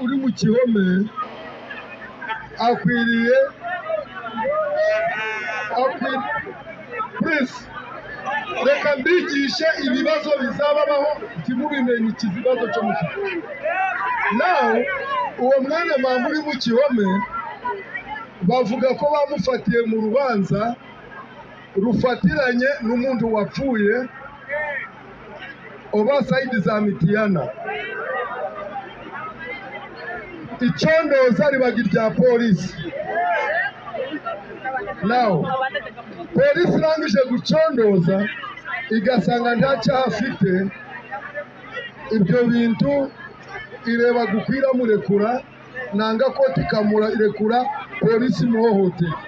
uri mu gihome akwiriye please reka mbigishe ibibazo bizababaho ntimubimenye ikibazo cyo mu gihome. Now uwo mwana mama uri mu gihome bavuga ko bamufatiye mu rubanza rufatiranye n'umuntu wapfuye Obasaidi za Mitiyana. Icondoza ribaga irya polisi. Now polisi irangije gucondoza igasanga nta cyaha afite, ibyo bintu ireba gukwira murekura nanga koti irekura polisi muhohotera.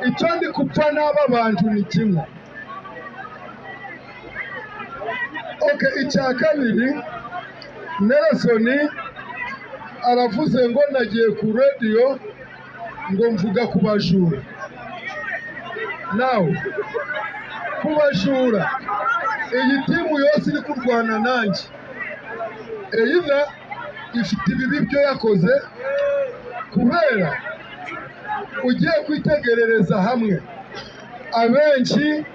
Icyo ndi kupfa n'aba bantu ni kimwe. Icya kabiri, Nelson aravuze ngo nagiye ku radio ngo mvuga ku bajura. Now ku bajura iyi timu yose iri kurwana nanjye, either ifite ibibi byo yakoze, kubera ugiye kwitegerereza hamwe abenshi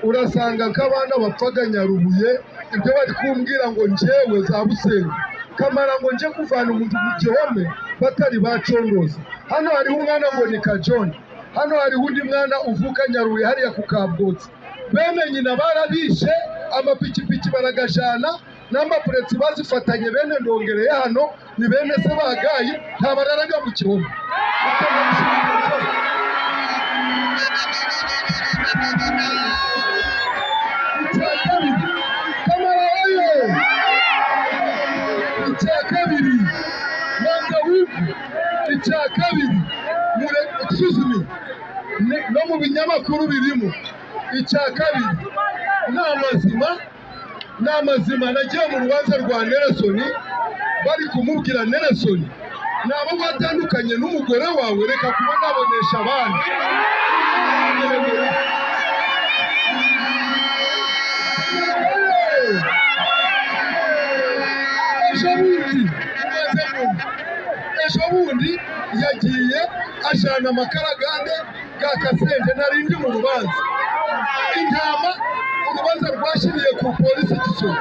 urasanga nk'abana bapfaga Nyarubuye, ibyo bari kumbwira ngo njyewe za Busengo kamara ngo nje kuvana umuntu mu gihome batari bacondoza. Hano hariho umwana ngo ni Kajoni, hano hariho undi mwana uvuka Nyarubuye hariya ku Kabwotsi. Bene nyina barabishe, amapikipiki baragajana n'amapureti bazifatanye, bene ndongereye hano ni bene se bagayi ntabararaga mu gihome. Icya kabiri nanga wivu, icya kabiri excuse me no mu binyamakuru birimo. Icya kabiri n'amazima nagiye mu rubanza rwa Nelson bari kumubwira Nelson nabo batandukanye n'umugore wawe, reka kuba nabonesha abandi. Ejo bundi yagiye ajana amakaragande ga Kasente narindi mu rubanza. Intama urubanza rwashiriye ku polisi Kisoro.